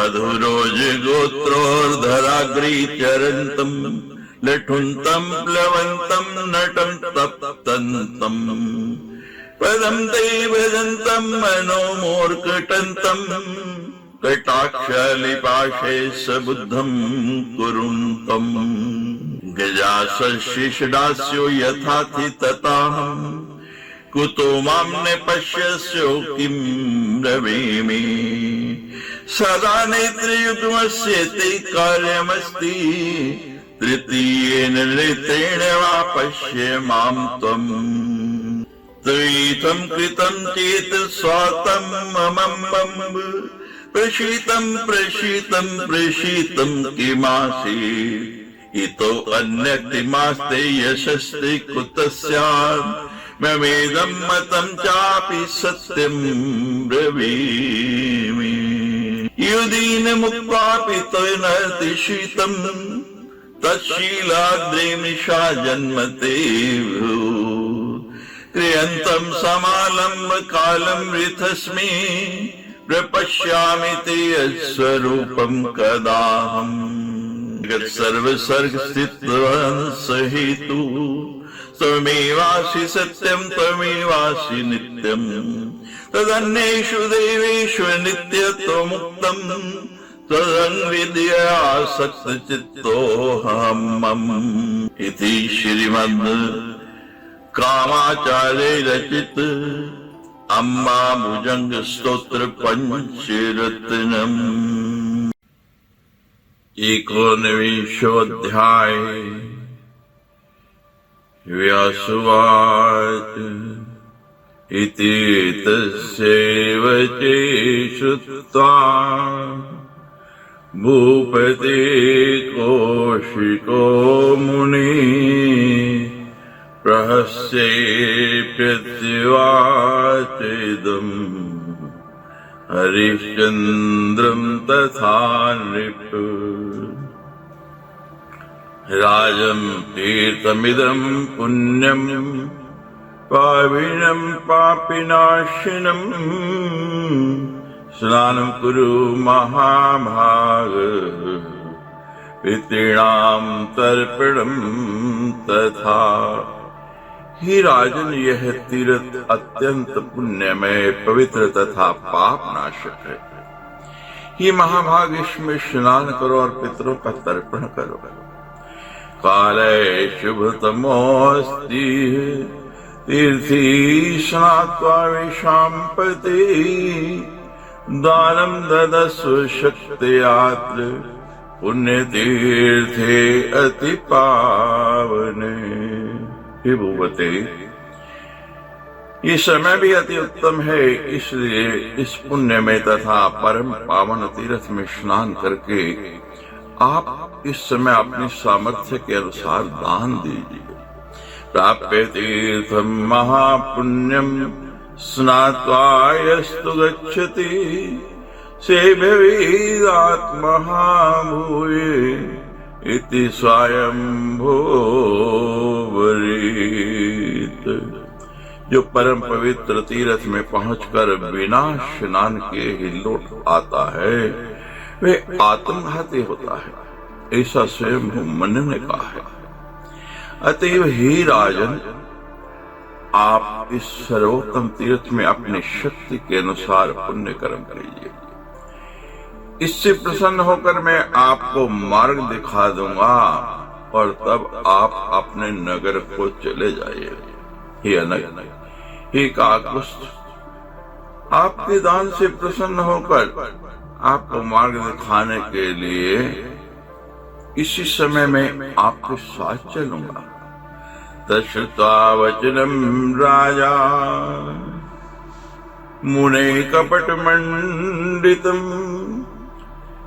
मधुरोज गोत्रोर्धराग्री चरन्तम लठुन्तं प्लवन्तं नटं तप्तन्तं पदं ते भजन्तं मनोमोर्कटन्तं कटाक्षलिपाशे सबुद्धं कुरुन्तं गजासशिषडास्यो यथाथि तताहं कुतो मां न पश्यस्यो किं ब्रवीमि सदा नेत्रयुग्मस्य ते कार्यमस्ति तृतीयेन नेत्रेण वा पश्य मां त्वम् त्वयितं कृतं चेत् स्वातं ममं प्रशीतं किमासीत् इतो अन्यतिमास्ते यशस्ते कुतः स्यात् ममेदं मतं चापि सत्यं ब्रवीमि युदीन मुक्त्वापि त्वनतिशीतं तच्छीलाद्रेमिषा जन्मते क्रियन्तं समालम्ब कालं वृथस्मि प्रपश्यामि ते यत्स्वरूपं कदाहम् सर्वसर्गस्थितवान् सहेतु त्वमेवासि सत्यं त्वमेवासि नित्यं तदन्येषु देवेषु नित्यत्वमुक्तं तदन्विद्यासक्तचित्तोऽहम् इति श्रीमद् कामाचार्य रचित अम्बा भुजंग स्तोत्र पंचरत्नम्। 19 व्यासुवाच इति तस्यैव चे श्रुत्वा भूपते कौशिको मुनिः प्रहस्येऽप्यवाचेदम् हरिश्चन्द्रं तथा नृप राजं तीर्थमिदं पुण्यं पाविनं पापिनाशिनं स्नानं कुरु महाभाग पितॄणां तर्पणं तथा। ही राजन, यह तीर्थ अत्यंत पुण्यमय, पवित्र तथा पाप नाशक है। ही महाभाग, इसमें स्नान करो और पितरों का तर्पण करो। काले शुभतमोऽस्ति तीर्थी स्नात्वा विशाम्पते दानं ददस्व शक्त्यात्र पुण्यतीर्थे अति पावने। हे भूपते, ये समय भी अति उत्तम है, इसलिए इस पुण्य में तथा परम पावन तीर्थ में स्नान करके आप इस समय अपनी सामर्थ्य के अनुसार दान दीजिए। प्राप्य तीर्थम महापुण्यम स्नात्वा यस्तु गच्छति सेव्यवीदात्महाभूये इति स्वयंभूवरीत। जो परम पवित्र तीर्थ में पहुंचकर बिना स्नान के ही लौट आता है वे आत्मघाती होता है, ऐसा स्वयं मनु ने कहा है। अतएव हे राजन, आप इस सर्वोत्तम तीर्थ में अपनी शक्ति के अनुसार पुण्य कर्म कीजिए। इससे प्रसन्न होकर मैं आपको मार्ग दिखा दूंगा और तब आप अपने नगर को चले जाइए। हे अनग, हे काकुस्थ, आपके दान से प्रसन्न होकर आपको मार्ग दिखाने के लिए इसी समय में आपके साथ चलूंगा। तच्छ्रुत्वा वचनं राजा मुने कपटमण्डितं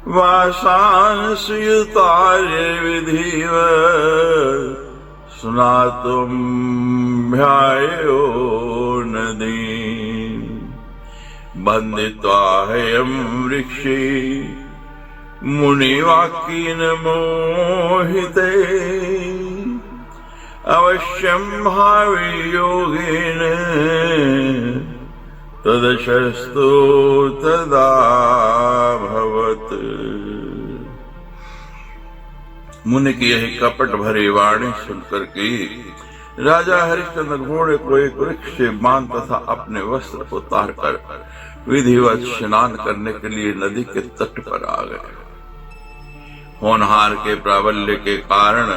वासांसयुतार्य विधिव स्नातुं ध्यायो नदीम् बन्दित्वा हयं वृक्षे मुनिवाक्येन मोहिते अवश्यं भावि योगेन तदशस्तु तदाभवत्। मुनि की यही कपट भरी वाणी सुनकर के राजा हरिश्चंद्र घोड़े को एक वृक्ष से बांध तथा अपने वस्त्र उतार कर विधिवत स्नान करने के लिए नदी के तट पर आ गए। होनहार के प्राबल्य के कारण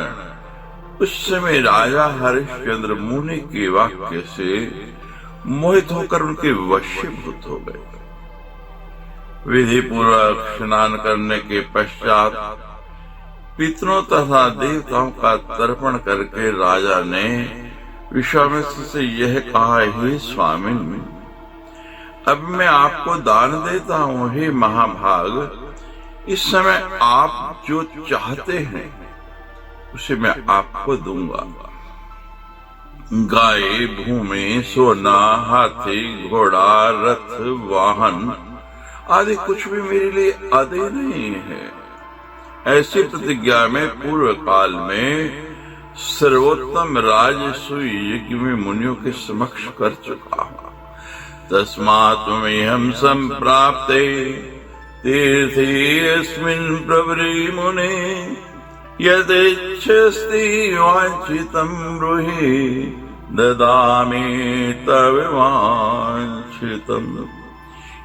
उस समय राजा हरिश्चंद्र मुनि के वाक्य से मोहित होकर उनके वशीभूत हो गए। विधि पूर्वक स्नान करने के पश्चात पितरों तथा देवताओं का तर्पण करके राजा ने विश्वामित्र से यह कहा, हे स्वामी, अब मैं आपको दान देता हूँ। हे महाभाग, इस समय आप जो चाहते हैं उसे मैं आपको दूंगा। गाय, भूमि, सोना, हाथी, घोड़ा, रथ, वाहन आदि कुछ भी मेरे लिए आदि नहीं है। ऐसी प्रतिज्ञा में पूर्व काल में सर्वोत्तम राजसूय यज्ञ में मुनियों के समक्ष कर चुका हूँ। तस्मात् हम संप्राप्ते तीर्थेऽस्मिन् प्रवरे मुने, यदेच्छसि वाञ्छितं ब्रूहि, ददामि तव वाञ्छितम्।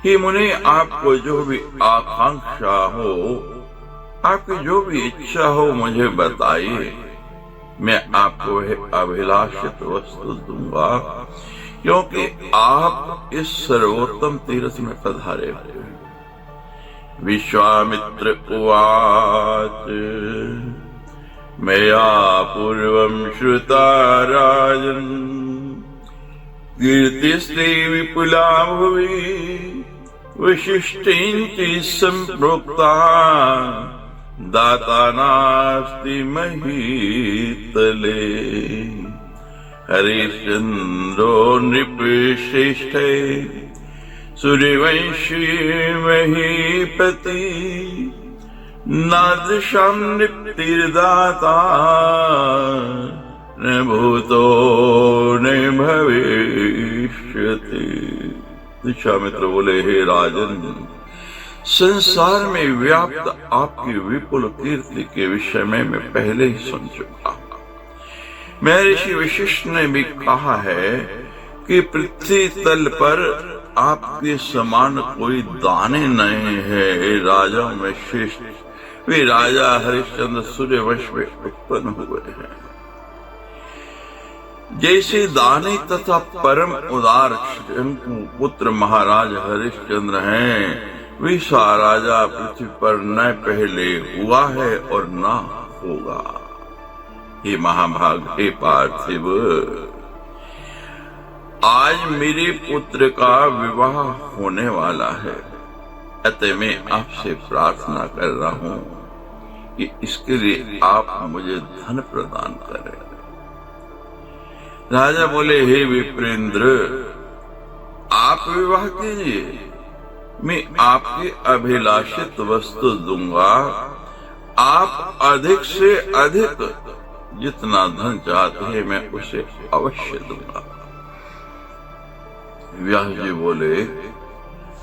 हे मुने, आपको जो भी आकांक्षा हो, आपकी जो भी इच्छा हो, मुझे बताइए, मैं आपको वह अभिलाषित वस्तु दूंगा, क्योंकि आप इस सर्वोत्तम तीर्थ में पधारे हुए हैं। विश्वामित्र उवाच, मया पूर्वं श्रुता राजन्, कीर्तिस्ते विपुला भुवि, वसिष्ठैः सम्प्रोक्ता, दाता नास्ति महीतले। हरिश्चन्द्रो नृपश्रेष्ठे, सूर्यवंशी महीपति, नादृशां नृप्तिर्दाता, न भूतो न भविष्यति। विश्वामित्र बोले, हे राजन, संसार में व्याप्त आपकी विपुल कीर्ति के विषय में मैं पहले ही सुन चुका हूँ। महर्षि वशिष्ठ ने भी कहा है कि पृथ्वी तल पर आपके समान कोई दाने नहीं है। राजाओं में श्रेष्ठ वे राजा हरिश्चंद्र सूर्यवंश में उत्पन्न हुए हैं। जैसे दानी तथा परम उदार पुत्र महाराज हरिश्चंद्र हैं, वैसा राजा पृथ्वी पर न पहले हुआ है और न होगा। हे महाभाग, हे पार्थिव, आज मेरे पुत्र का विवाह होने वाला है, अतः मैं आपसे प्रार्थना कर रहा हूँ कि इसके लिए आप मुझे धन प्रदान करें। राजा बोले, हे विप्रेंद्र, आप विवाह कीजिए, मैं आपकी अभिलाषित वस्तु दूंगा। आप अधिक से अधिक जितना धन चाहते हैं मैं उसे अवश्य दूंगा। व्यास जी बोले,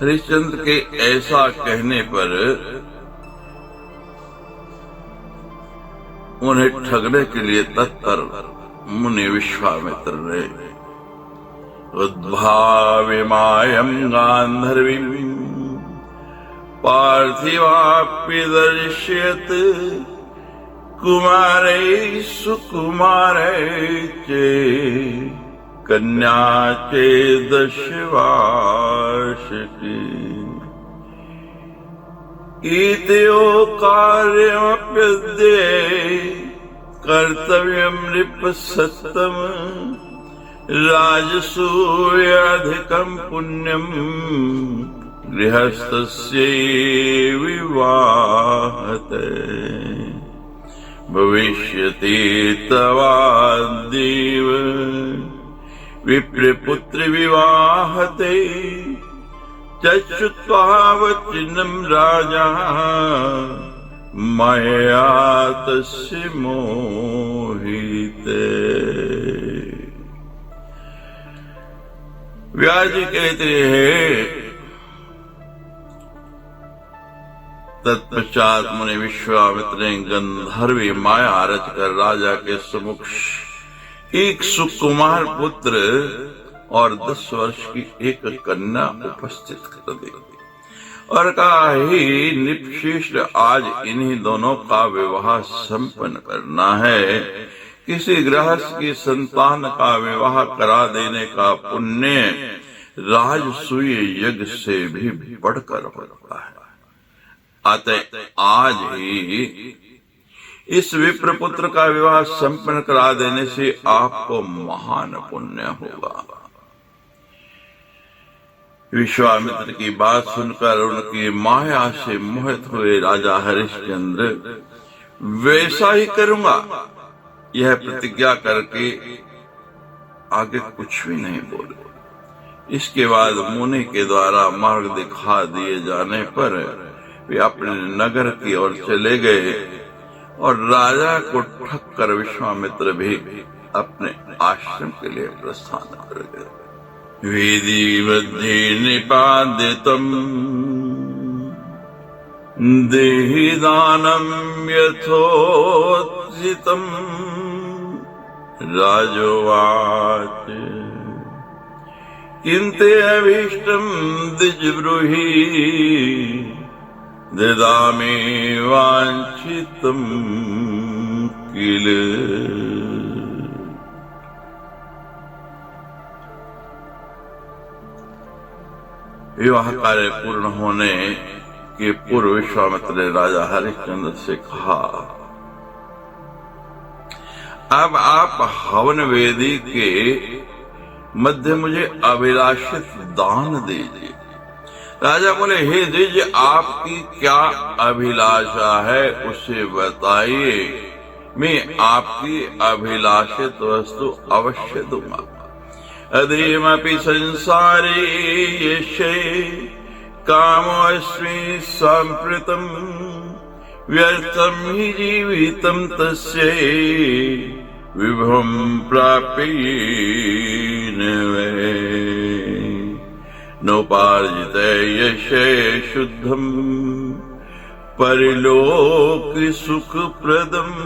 हरिश्चंद्र के ऐसा कहने पर उन्हें ठगने के लिए तत्पर मुनि विश्वामित्र ने उद्भाव्यमायं गांधर्वीं पार्थिवाप्यदर्शयत्, कुमारैः सुकुमारैः च, कन्या चेदशवार्षिकी। इत्यो कार्यमप्यद्य कर्तव्यं नृपसत्तम, राजसूयाधिकं पुण्यं गृहस्थस्य विवाहते। भविष्यति तवाद्येव विप्रपुत्र विवाहते, चक्षुत्वावचिन्नं राजा मया तस्य मोहिते। व्यास जी कहते हैं, तत्पश्चात मुनि विश्वामित्र ने गंधर्वी माया रच कर राजा के सम्मुख एक सुकुमार पुत्र और 10 वर्ष की एक कन्या उपस्थित कर दी और कहा, ही निपशिष्ट, आज इन्हीं दोनों का विवाह संपन्न करना है। किसी गृहस्थ की संतान का विवाह करा देने का पुण्य राजसूय यज्ञ से भी बढ़कर होता है। अतः आज ही इस विप्र पुत्र का विवाह संपन्न करा देने से आपको महान पुण्य होगा। विश्वामित्र की बात सुनकर उनकी माया से मोहित हुए राजा हरिश्चंद्र, वैसा ही करूंगा, यह प्रतिज्ञा करके आगे कुछ भी नहीं बोले। इसके बाद मुनि के द्वारा मार्ग दिखा दिए जाने पर वे अपने नगर की ओर चले गए और राजा को ठग कर विश्वामित्र भी अपने आश्रम के लिए प्रस्थान कर गए। वेदी मध्ये निपादितम् देहि दानम् यथोचितम् राजोवाच किन्ते अभीष्टम् द्विजब्रूहि ददामि वाञ्छितम् किल। विवाह कार्य पूर्ण होने के पूर्व विश्वामित्र ने राजा हरिश्चंद्र से कहा, अब आप हवन वेदी के मध्य मुझे अभिलाषित दान दीजिए। राजा बोले, हे द्विज, आपकी क्या अभिलाषा है उसे बताइए, मैं आपकी अभिलाषित वस्तु अवश्य दूंगा। अधीमपि संसारे यशे कामोऽस्मि सम्प्रतम् व्यर्थं हि जीवितं तस्य विभवं प्राप्येन वै नोपार्जिते यशे शुद्धम् परिलोकि सुखप्रदम्।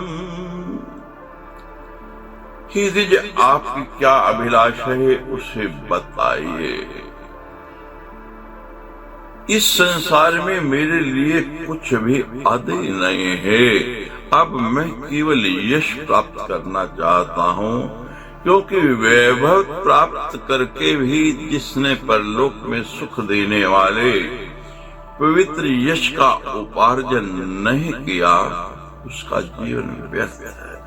ही द्विज, आपकी क्या अभिलाषा है उसे बताइए। इस संसार में मेरे लिए कुछ भी आदि नहीं है। अब मैं केवल यश प्राप्त करना चाहता हूँ, क्योंकि वैभव प्राप्त करके भी जिसने परलोक में सुख देने वाले पवित्र यश का उपार्जन नहीं किया, उसका जीवन व्यर्थ है।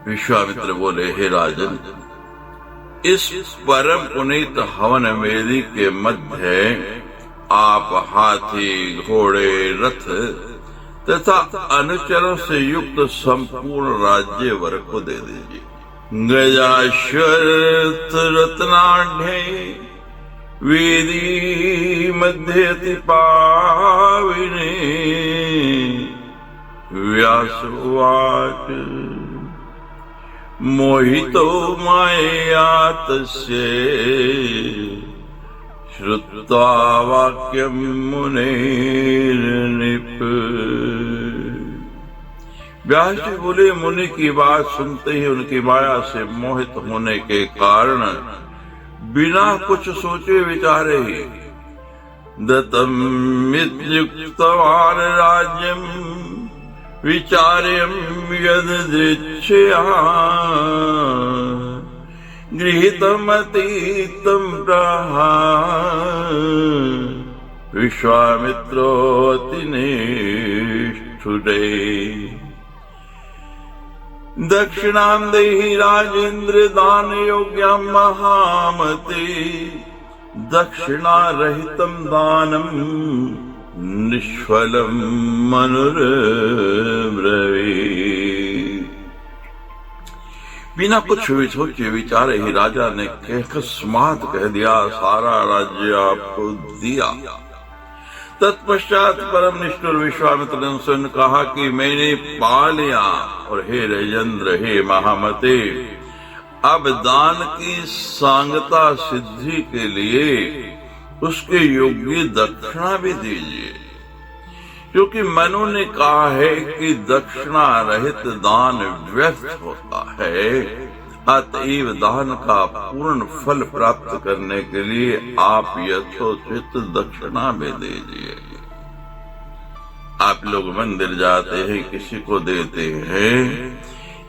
विश्वामित्र बोले, हे राजन, इस परम पुनीत हवन वेदी के मध्य आप हाथी, घोड़े, रथ तथा अनुचरों से युक्त संपूर्ण राज्य वर्ग को दे दीजिए। गजाश्वर्थ रत्नाढ्ये वेदी मध्य अति पाविने व्यासोवाच मोहितो मायया तस्य श्रुत्वा वाक्यं मुनेर्नृप। व्यास जी बोले, मुनि की बात सुनते ही उनकी माया से मोहित होने के कारण बिना कुछ सोचे विचारे ही दत्तम् इत्युक्तवान् राज्यम् विचार्यम् यदृच्छया गृहीतमतीतं प्राह विश्वामित्रोऽति निष्ठुरे। दक्षिणां देहि राजेन्द्र दान योग्यं महामते दक्षिणा रहितं दानम् निष्फलं मनुर्ब्रवीत्। बिना कुछ सोचे विचारे ही राजा ने अकस्मात कह दिया, सारा राज्य आपको दिया। तत्पश्चात परम निष्ठुर विश्वामित्र ने उनसे कहा कि मैंने पा लिया, और हे राजेंद्र, हे महामते, अब दान की सांगता सिद्धि के लिए उसके योग्य दक्षिणा भी दीजिए, क्योंकि मनु ने कहा है कि दक्षिणा रहित दान व्यर्थ होता है। अतएव दान का पूर्ण फल प्राप्त करने के लिए आप यथोचित दक्षिणा भी दीजिए। आप लोग मंदिर जाते हैं, किसी को देते हैं,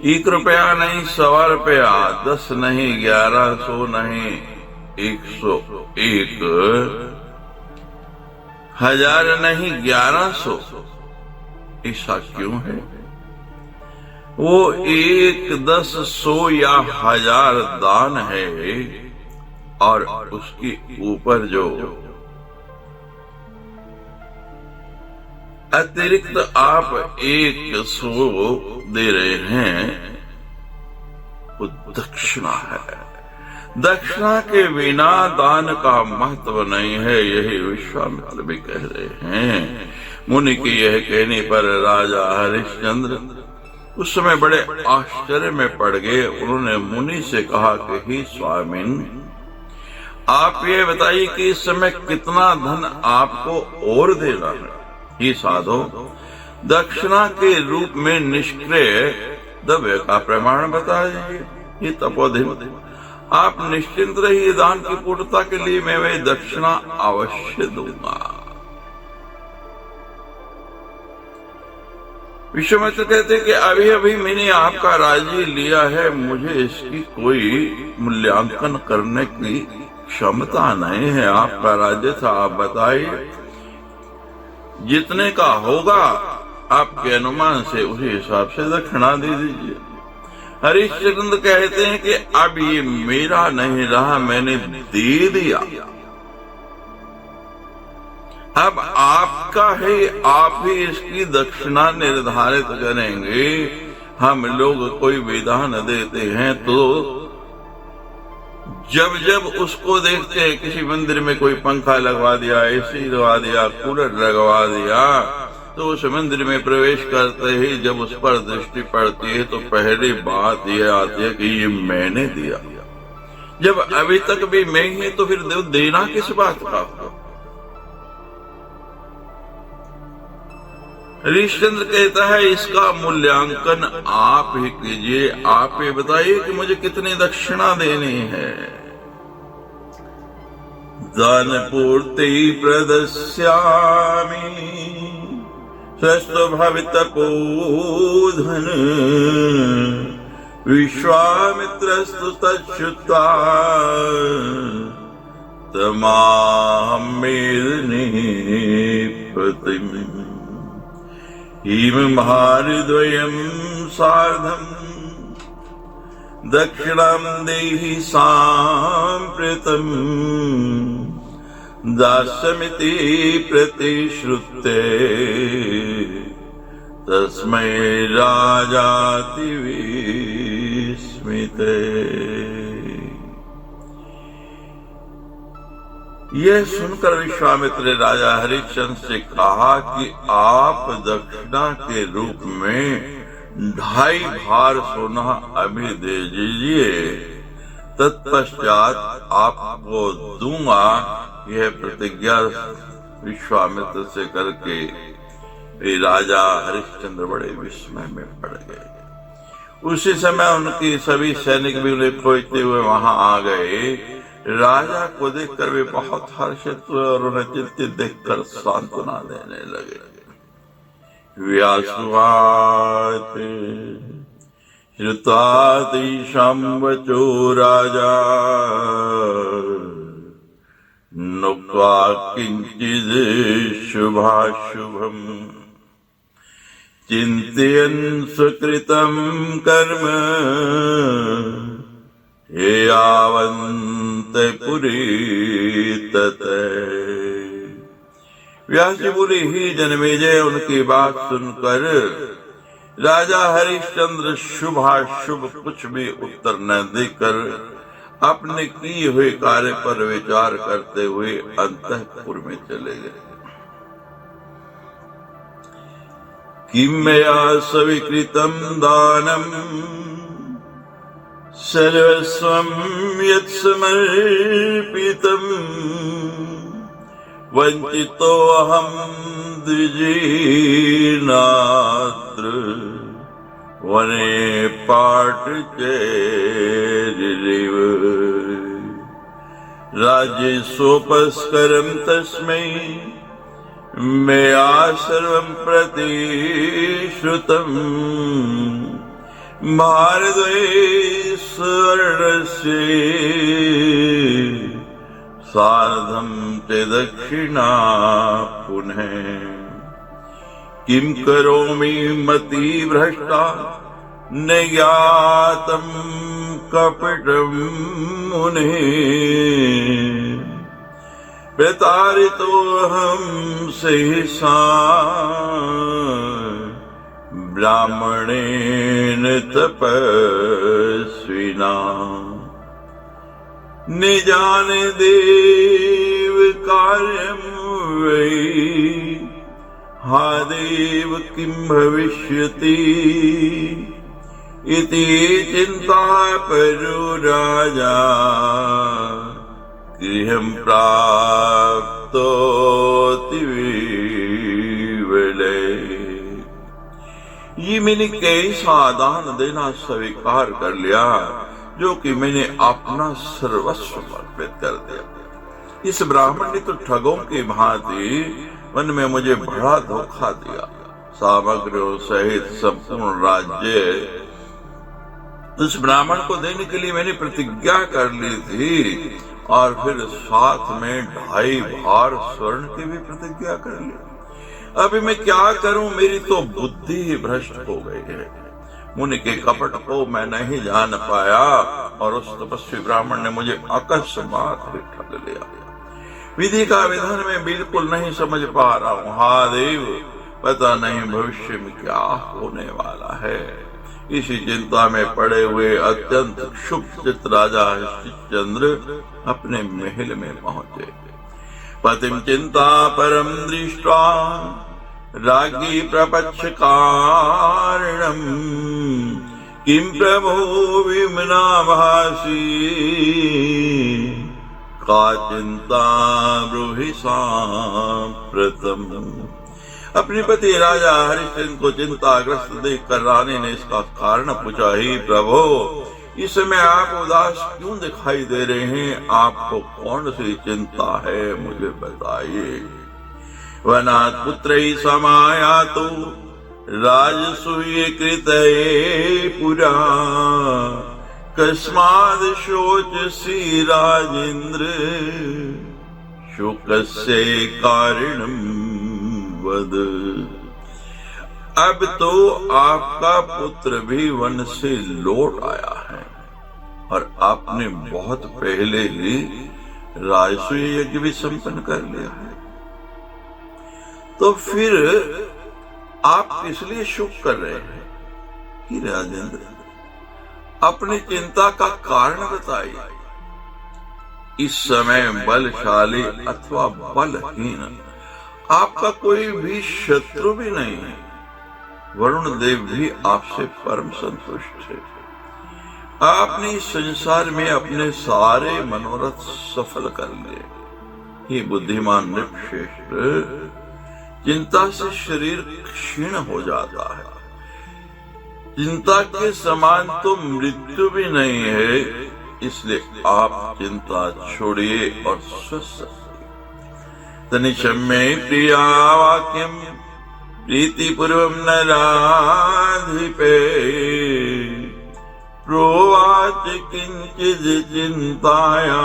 1 रुपया नहीं, 1.25 रुपया, 10 नहीं, 1100 नहीं, 101, 1000 नहीं, 1100। ऐसा क्यों है? वो 1, 10, 100 या 1000 दान है, और उसके ऊपर जो अतिरिक्त आप 100 दे रहे हैं, वो दक्षिणा है। दक्षिणा के बिना दान का महत्व नहीं है, यही विश्वामित्र भी कह रहे हैं। मुनि के यह कहने पर राजा हरिश्चंद्र उस समय बड़े आश्चर्य में पड़ गए। उन्होंने मुनि से कहा कि हे स्वामिन, आप ये बताइए कि इस समय कितना धन आपको और देना है। ये साधो, दक्षिणा के रूप में निष्क्रिय द्रव्य का प्रमाण बता दीजिए। ये तपोधन, आप निश्चिंत रहिए, दान की पूर्णता के लिए मैं वह दक्षिणा अवश्य दूंगा। विश्वामित्र कहते कि अभी अभी मैंने आपका राज्य लिया है, मुझे इसकी कोई मूल्यांकन करने की क्षमता नहीं है। आपका राज्य था, आप बताइए जितने का होगा आपके अनुमान से उसी हिसाब से दक्षिणा दे दीजिए। हरिश्चंद्र कहते हैं कि अब ये मेरा नहीं रहा, मैंने दे दिया, अब आपका है, आप ही इसकी दक्षिणा निर्धारित करेंगे। हम लोग कोई विधान देते हैं तो जब जब उसको देखते हैं, किसी मंदिर में कोई पंखा लगवा दिया, एसी लगवा दिया, कूलर लगवा दिया, तो उस मंदिर में प्रवेश करते ही जब उस पर दृष्टि पड़ती है तो पहली बात यह आती है कि ये मैंने दिया। जब अभी तक भी मैं ही, तो फिर देना किस बात का? हरिश्चंद्र कहता है इसका मूल्यांकन आप ही कीजिए, आप ही बताइए कि मुझे कितनी दक्षिणा देनी है। दान पूर्ति प्रदस्यामि स्वस्वभावितपोधन विश्वामित्रस्तु तच्छ्रुत्वा तमाहं मेदिनीपतिम् हिमभारद्वयं सार्धं दक्षिणां देहि साम्प्रतं दास्यमिति प्रतिश्रुते तस्मै राजाति विस्मिते। यह सुनकर विश्वामित्र ने राजा हरिश्चंद्र से कहा कि आप दक्षिणा के रूप में 2.5 भार सोना अभी दे दीजिए, तत्पश्चात आपको दूंगा। यह प्रतिज्ञा विश्वामित्र से करके राजा हरिश्चंद्र बड़े विस्मय में पड़ गए। उसी समय उनकी सभी सैनिक भी उन्हें खोजते हुए वहां आ गए। राजा को देखकर वे बहुत हर्षित हुए और उन्हें चिंतित देखकर सांत्वना देने लगे। व्यासुवाच श्रुत्वातिशं वचो राजा नुक्त्वा किंचित् शुभाशुभम् चिन्तयन् सुकृतं कर्म यावन्ते पुरी तते। व्यास जी बोले, ही जन्मेजय, उनकी बात सुनकर राजा हरिश्चंद्र शुभाशुभ कुछ भी उत्तर न देकर अपने किए हुए कार्य पर विचार करते हुए अंतःपुर में चले गए। किं मया सविकृतं दानम् सर्वस्वं यत्समर्पितम् वंचितोऽहं द्विजीर्णात्र वने पाटचेरिव राज्येशोपस्करं तस्मै मया सर्वं प्रतिश्रुतम् भारद्वयस्वर्णस्य सार्धं च दक्षिणा पुनः किं करोमि मतिभ्रष्टा न ज्ञातं कपटं मुने प्रतारितोऽहं सहसा ब्राह्मणेन तपस्विना न जाने देव कार्यं वै हा देव किं भविष्यति इति चिन्ता परो राजा गृहं प्राप्तोऽति विवले। ये मैंने कैसा दान देना स्वीकार कर लिया जो कि मैंने अपना सर्वस्व समर्पित कर दिया। इस ब्राह्मण ने तो ठगों की भांति मन में मुझे बड़ा धोखा दिया। सामग्रियों सहित संपूर्ण राज्य उस ब्राह्मण को देने के लिए मैंने प्रतिज्ञा कर ली थी और फिर साथ में 2.5 भार स्वर्ण की भी प्रतिज्ञा कर ली। अभी मैं क्या करूं, मेरी तो बुद्धि ही भ्रष्ट हो गई है। मुनि के कपट को मैं नहीं जान पाया और उस तपस्वी ब्राह्मण ने मुझे अकस्मात ही ठग लिया। विधि का विधान मैं बिल्कुल नहीं समझ पा रहा हूँ। हा देव, पता नहीं भविष्य में क्या होने वाला है। इसी चिंता में पड़े हुए अत्यंत शुभ चित्त राजा हरिश्चंद्र अपने महल में पहुंचे। पतिम चिंता परम दृष्ट्वा राज्ञी प्रपच्छ कारणम किम प्रभो विमना भासी का चिंता ब्रूहि सांप्रतम। अपने पति राजा हरिश्चंद्र को चिंताग्रस्त देखकर रानी ने इसका कारण पूछा। ही प्रभो, इस समय आप उदास क्यों दिखाई दे रहे हैं? आपको कौन सी चिंता है, मुझे बताइए। वनात् पुत्रैः समायातो राजसूये कृतये पुरा कस्माद् शोचसि राजेन्द्र शोकस्य कारणं वद। अब तो आपका पुत्र भी वन से लौट आया है और आपने बहुत पहले ही राजसूय यज्ञ भी संपन्न कर लिया है, तो फिर आप किस लिए शोक कर रहे हैं? कि राजेंद्र, अपनी चिंता का कारण बताइए। इस समय बलशाली अथवा बलहीन आपका कोई भी शत्रु भी नहीं है। वरुण देव भी आपसे परम संतुष्ट है। आपने इस संसार में अपने सारे मनोरथ सफल कर लिए। ये बुद्धिमान नृपश्रेष्ठ, चिंता से शरीर क्षीण हो जाता है। चिंता के समान तो मृत्यु भी नहीं है, इसलिए आप चिंता छोड़िए और स्वस्थ। तनिशम्ये प्रिया वाक्यम प्रीतिपूर्वं नराधिपे प्रोवाच किंचित् चिंताया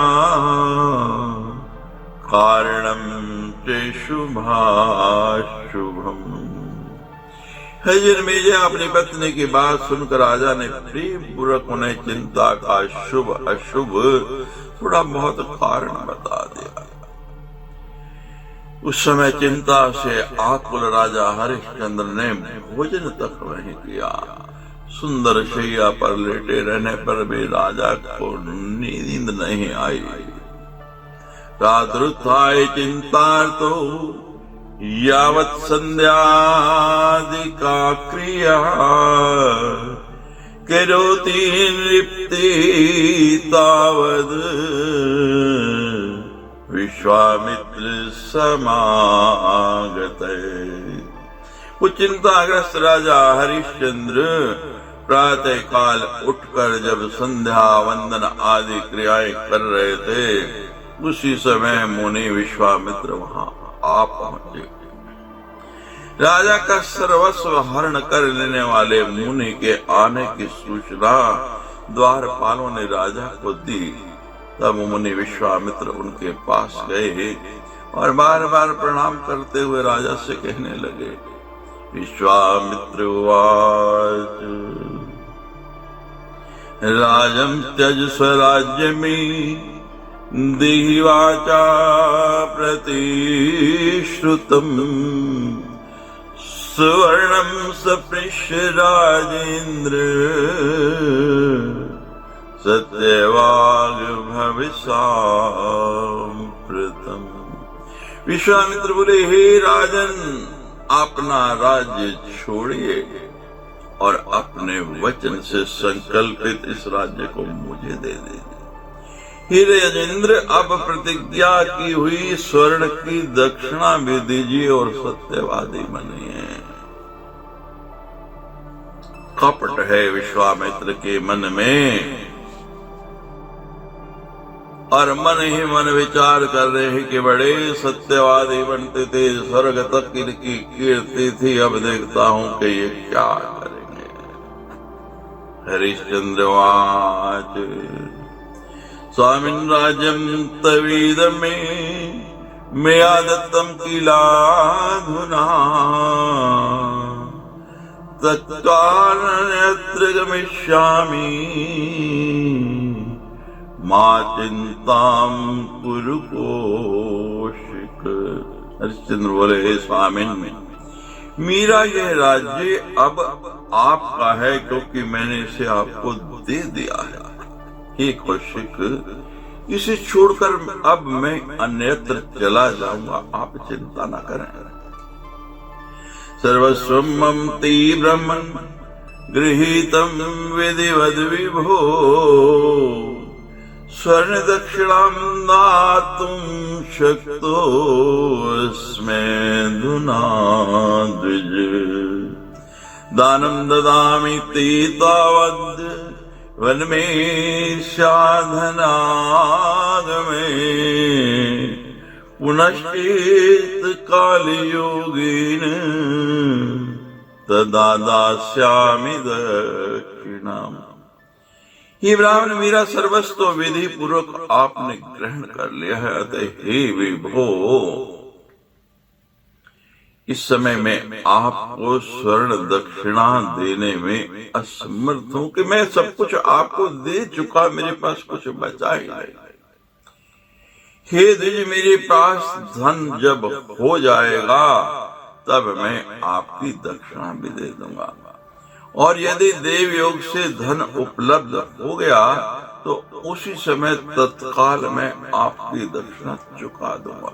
कारणं च शुभाशुभम्। हजर मेजे अपनी पत्नी की बात सुनकर राजा ने प्रेम पूर्वक उन्हें चिंता का शुभ अशुभ थोड़ा बहुत कारण बता दिया। उस समय चिंता से आकुल राजा हरिश्चंद्र ने भोजन तक नहीं किया। सुंदर शैया पर लेटे रहने पर भी राजा को नींद नहीं आई। रात्रुत्थाय चिंतार्तो यावत् संध्यादिका क्रिया करोति नृप्ति तावद विश्वामित्र समागत। कुछ चिंताग्रस्त राजा हरिश्चंद्र प्रातः काल उठकर जब संध्या वंदन आदि क्रियाएं कर रहे थे, उसी समय मुनि विश्वामित्र वहां आ पहुंचे। राजा का सर्वस्व हरण कर लेने वाले मुनि के आने की सूचना द्वारपालों ने राजा को दी। तब मुनि विश्वामित्र उनके पास गए और बार बार प्रणाम करते हुए राजा से कहने लगे। विश्वामित्र उवाच राजं त्यज स्वराज्यमें देहि वाचा प्रतिश्रुतम् सुवर्णं सपृश्य राजेन्द्र सत्यवाग भविष्यामृतम्। विश्वामित्र बोले, हे राजन, अपना राज्य छोड़िए और अपने वचन से संकल्पित इस राज्य को मुझे दे दीजिए। हे राजेंद्र, अब प्रतिज्ञा की हुई स्वर्ण की दक्षिणा भी दीजिए और सत्यवादी बनिए। कपट है विश्वामित्र के मन में, और मन ही मन विचार कर रहे हैं कि बड़े सत्यवादी बनते थे, स्वर्ग तक इनकी कीर्ति थी, अब देखता हूं कि ये क्या करेंगे। हरिश्चंद्र वाच स्वामिन् राज्यं तवीद में मया दत्तं किलाधुना तत्कारणयत्र गमिष्यामि मा चिंतां कुरु कौशिक। हरिश्चंद्र बोले, हे स्वामिन, मेरा यह राज्य अब आपका है, क्योंकि मैंने इसे आपको दे दिया है। हे कौशिक, इसे छोड़कर अब मैं अन्यत्र चला जाऊंगा, आप चिंता न करें। सर्वस्वं मम ते ब्रह्मन् गृहीतं विधिवद विभो स्वर्ण दक्षिणां दातुं शक्तोऽस्मि धुना द्विज। दानं ददामि ते तावद् वनमेष्याधनागमे पुनश्चेत् कालयोगेन तदा दास्यामि दक्षिणाम्। हे ब्राह्मण, मेरा सर्वस्व विधि पूर्वक आपने ग्रहण कर लिया है, अतः हे विभो, इस समय मैं आपको स्वर्ण दक्षिणा देने में असमर्थ हूं कि मैं सब कुछ आपको दे चुका, मेरे पास कुछ बचा ही नहीं। हे द्विज, मेरे पास धन जब हो जाएगा तब मैं आपकी दक्षिणा भी दे दूंगा, और यदि देव योग से धन उपलब्ध हो गया तो उसी समय तत्काल मैं आपकी दक्षिणा चुका दूंगा।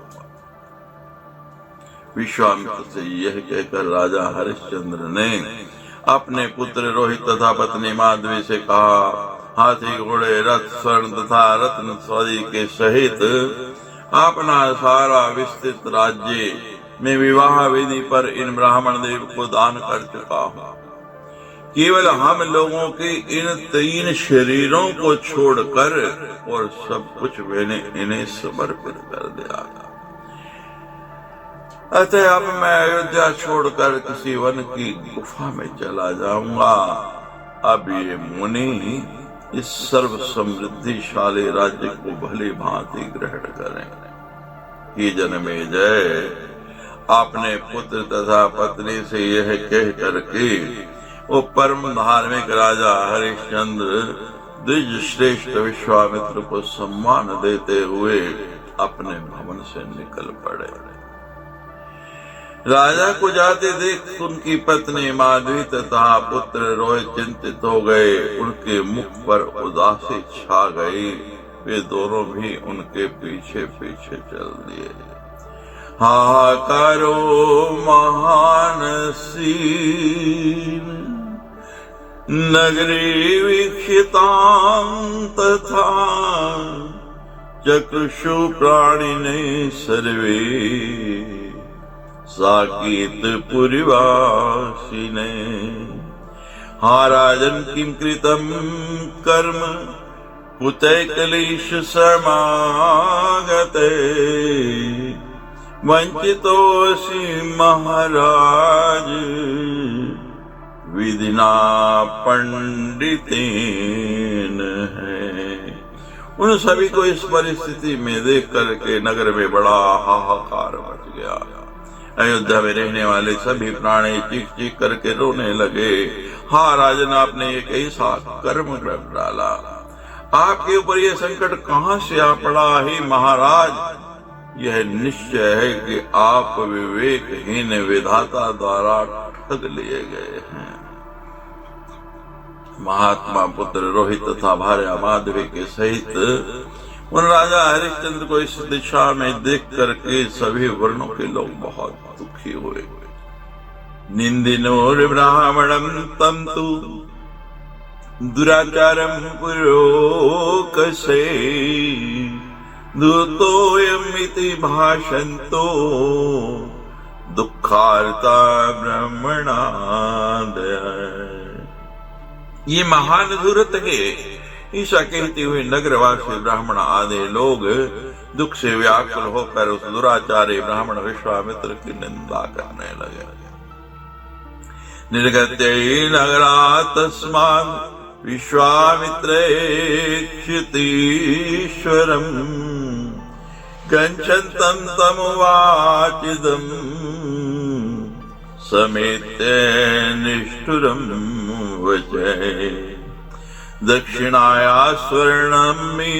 विश्वामित्र से यह कहकर राजा हरिश्चंद्र ने अपने पुत्र रोहित तथा पत्नी माधवी से कहा, हाथी घोड़े रथ स्वर्ण तथा रत्न स्वादी के सहित अपना सारा विस्तृत राज्य में विवाह विधि पर इन ब्राह्मण देव को दान कर चुका हूँ। केवल हम लोगों के इन 3 शरीरों को छोड़कर और सब कुछ मैंने इन्हें समर्पित कर दिया। अतः अब मैं अयोध्या छोड़कर किसी वन की गुफा में चला जाऊंगा। अब ये मुनि इस सर्व समृद्धिशाली राज्य को भली भांति ग्रहण करें। ये जन्मेजय अपने पुत्र तथा पत्नी से यह कह करके वो परम धार्मिक राजा हरिश्चंद्र द्विज श्रेष्ठ विश्वामित्र को सम्मान देते हुए अपने भवन से निकल पड़े। राजा को जाते देख उनकी पत्नी माधवी तथा पुत्र रोहित चिंतित हो गए, उनके मुख पर उदासी छा गई। वे दोनों भी उनके पीछे पीछे चल दिए। हाहाकारो महान सीन नगरी वीक्षितां तथा चक्षुषु प्राणिने सर्वे साकेत पुरीवासिने। हा राजन् किं कृतं कर्म कुतः क्लेश समागते। वंचितोऽसि महाराज विधिना पंडितेन है। उन सभी को इस परिस्थिति में देख करके नगर में बड़ा हाहाकार मच गया। अयोध्या में रहने वाले सभी प्राणी चीख चीख करके रोने लगे। हाँ राजन, आपने एक ऐसा कर्म कर डाला, आपके ऊपर यह संकट कहां से आ पड़ा। हे महाराज, यह निश्चय है कि आप विवेकहीन विधाता द्वारा ठग लिए गए हैं। महात्मा पुत्र रोहित तथा भार्या माधवी के सहित उन राजा हरिश्चंद्र को इस दिशा में देख करके सभी वर्णों के लोग बहुत दुखी हुए। निंदिनोर ब्राह्मणं तम तु दुराचारं पुरोकसे दूतोयमिति भाषन्तो दुःखार्ता ब्रह्मणादय। ये महान जरूरत है। ऐसा कहते हुए नगरवासी ब्राह्मण आदि लोग दुख से व्याकुल होकर उस दुराचारी ब्राह्मण विश्वामित्र की निंदा करने लगे। निर्गत्य नगरात् तस्मात् विश्वामित्रेक्षितीश्वरम् गच्छन्तं तमुवाचिदम् समेत्य निष्ठुरं वचः। दक्षिणाया स्वर्णं मे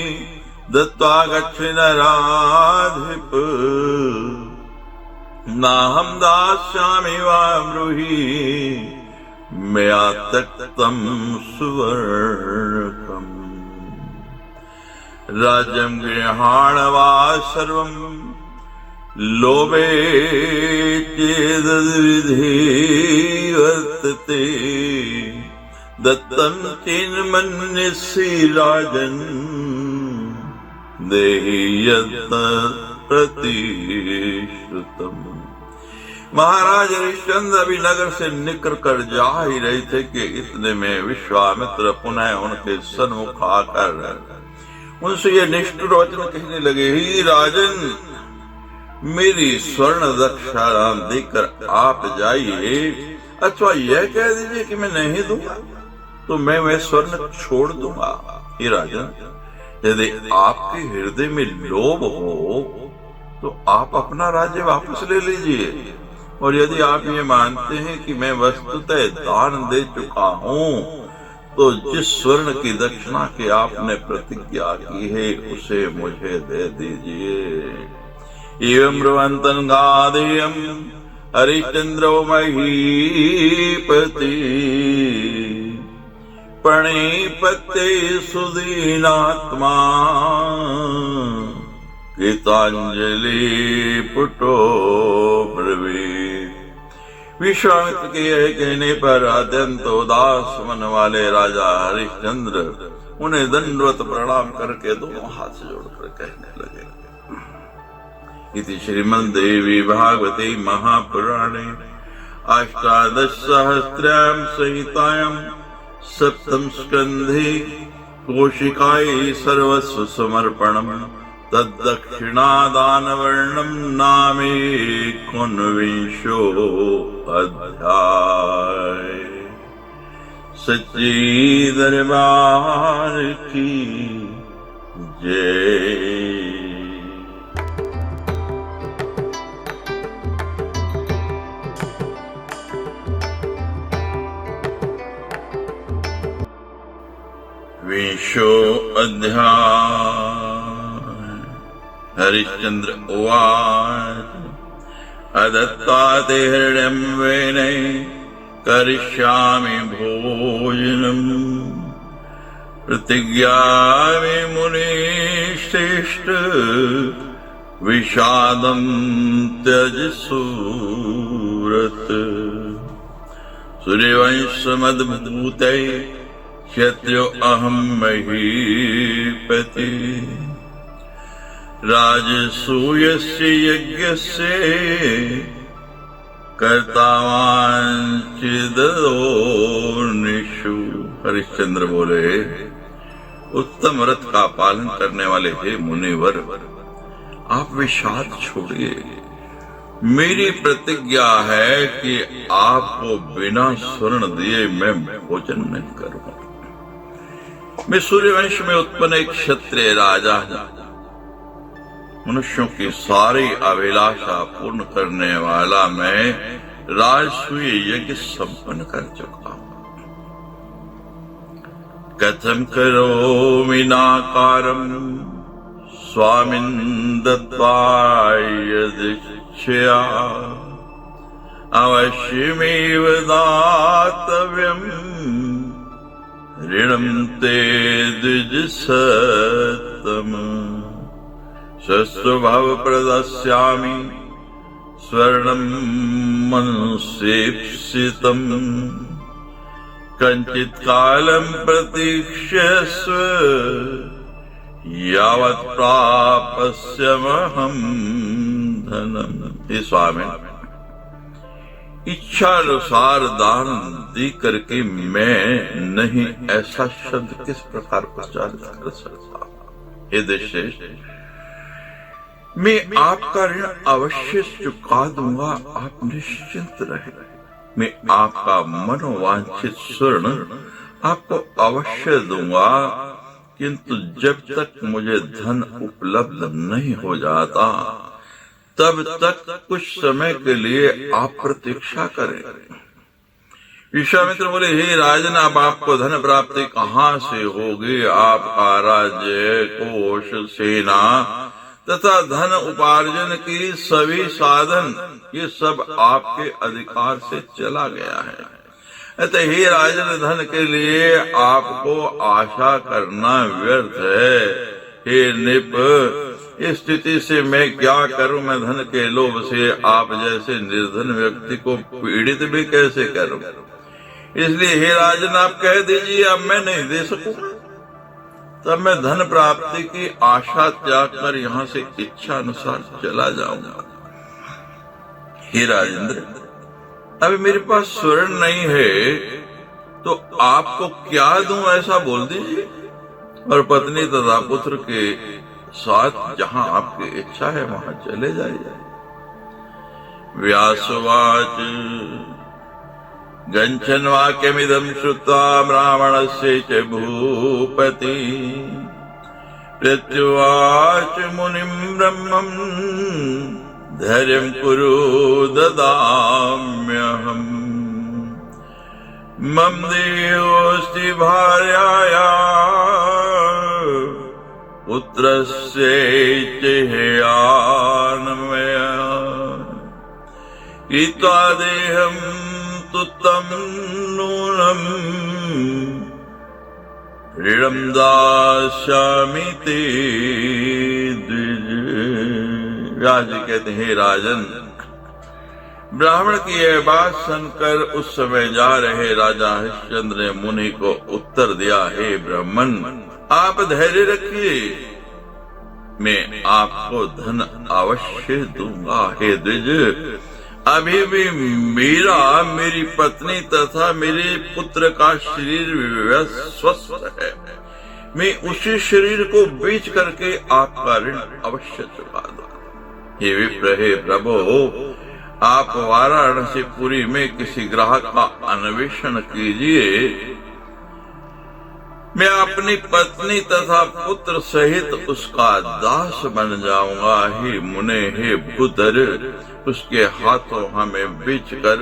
दत्त्वा गच्छ नराधिप। नाहं दास्यामि वा ब्रूहि मया त्यक्तं सुवर्णकम्। राज्यं गृहाण वा सर्वं लोभे चेदविधि वर्तते। दत्तं चिन्मन्यसि राजन् देहि यत् प्रतिश्रुतम्। महाराज हरिश्चंद्र अभी नगर से निकल कर जा ही रहे थे कि इतने में विश्वामित्र पुनः उनके सन्मुख आकर उनसे ये निष्ठुर वचन कहने लगे। ही राजन, मेरी स्वर्ण दक्षिणा देकर आप जाइए, अथवा यह कह दीजिए कि मैं नहीं दूंगा तो मैं वह स्वर्ण छोड़ दूंगा। हे राजन, यदि आपके हृदय में लोभ हो तो आप अपना राज्य वापस ले लीजिए, और यदि आप ये मानते हैं कि मैं वस्तुतः दान दे चुका हूँ तो जिस स्वर्ण की दक्षिणा की आपने प्रतिज्ञा की है उसे मुझे दे दीजिए। एवं ब्रुवन्तं गादेयं हरिश्चंद्रो महीपति प्रणिपत्ते सुदीनात्मा गीतांजलि पुटो ब्रवीत। विश्वामित्र के यह कहने पर अत्यंत उदास मन वाले राजा हरिश्चंद्र उन्हें दंडवत प्रणाम करके दोनों हाथ जोड़कर कहने लगे। इति श्रीमद्देवी भागवते महापुराणे अष्टादशसहस्रायां संहितायां सप्तम स्कंधे कौशिकायै सर्वस्व समर्पणम् तद्दक्षिणादानवर्णं नामेकोनविंशो अध्याय। सच्ची दरबार की जय। विंशो अध्याय। हरिश्चंद्र उवाच अदत्ता ते हृदयं वेनै करिष्यामि भोजनम् प्रतिज्ञामि मुनिश्रेष्ठ विषादं त्यज सूरत। सूर्यवंशमद्भूते क्षत्रियो अहं महीपति। राजसूयस्य यज्ञस्य कर्तावांचिदोनिषु। हरिश्चंद्र बोले, उत्तम व्रत का पालन करने वाले हे मुनिवर, आप विषाद छोड़िए। मेरी प्रतिज्ञा है कि आपको बिना स्वर्ण दिए मैं भोजन नहीं करूंगा। मैं सूर्यवंश में उत्पन्न एक क्षत्रिय राजा हूं। मनुष्यों की सारी अभिलाषा पूर्ण करने वाला मैं राजसूय यज्ञ संपन्न कर चुका हूं। कथम करोमि नाकारं स्वामिन् दत्त्वा यदिच्छया अवश्यमेव दातव्यम् ऋणं ते द्विजसत्तम। स्वस्वभाव प्रदास्यामि स्वर्णं मनुष्येप्सितम् कञ्चित् कालं प्रतीक्ष्यस्व यावत् प्राप्स्यमहं धनम्। हे स्वामी, इच्छानुसार दान दी करके मैं नहीं ऐसा शब्द किस प्रकार प्रचारित कर सकता। हे देशेश, मैं आपका ऋण अवश्य चुका दूंगा, आप निश्चिंत रहे। मैं आपका मनोवांछित स्वर्ण आपको अवश्य दूंगा, किंतु जब तक मुझे धन उपलब्ध नहीं हो जाता तब तक कुछ समय के लिए आप प्रतीक्षा करें। विश्वामित्र बोले, हे राजन, अब आपको धन प्राप्ति कहाँ से होगी? आपका राज्य, कोष, सेना तथा धन उपार्जन की सभी साधन ये सब आपके अधिकार से चला गया है। अतः हे राजन, धन के लिए आपको आशा करना व्यर्थ है। हे नृप, इस स्थिति से मैं क्या करूं? मैं धन के लोभ से आप जैसे निर्धन व्यक्ति को पीड़ित भी कैसे करूं? इसलिए हे राजन, आप कह दीजिए, अब मैं नहीं दे सकूंगा। तब मैं धन प्राप्ति की आशा त्याग कर यहाँ से इच्छा अनुसार चला जाऊंगा। हे राजेंद्र, अभी मेरे पास स्वर्ण नहीं है, तो आपको क्या दूं ऐसा बोल दीजिए, और पत्नी तथा पुत्र के साथ जहां आपकी इच्छा है वहां चले जाइए। व्यासवाच गच्छन् वाक्यमिदं श्रुत्वा ब्राह्मणस्य च भूपति प्रत्युवाच मुनिं ब्रह्मं धैर्यं कुरु ददाम्यहम्। मम देयोऽस्ति भार्याया पुत्रस्य च हेयान्मया ईत्वा देहं तुत्तं नूनं ऋणं दास्यामि ते द्विज। व्यास जी कहते हैं, राजन, ब्राह्मण की यह बात सुनकर उस समय जा रहे राजा हरिश्चंद्र ने मुनि को उत्तर दिया, हे ब्राह्मण, आप धैर्य रखिए, मैं आपको धन अवश्य दूंगा। हे द्विज, अभी भी मेरी पत्नी तथा मेरे पुत्र का शरीर स्वस्थ है। मैं उसी शरीर को बेच करके आपका ऋण अवश्य चुका दूंगा। हे विप्र, हे प्रभु, आप वाराणसीपुरी में किसी ग्राहक का अन्वेषण कीजिए, मैं अपनी पत्नी तथा पुत्र सहित उसका दास बन जाऊंगा। हे मुने, हे भूधर, उसके हाथों हमें बेचकर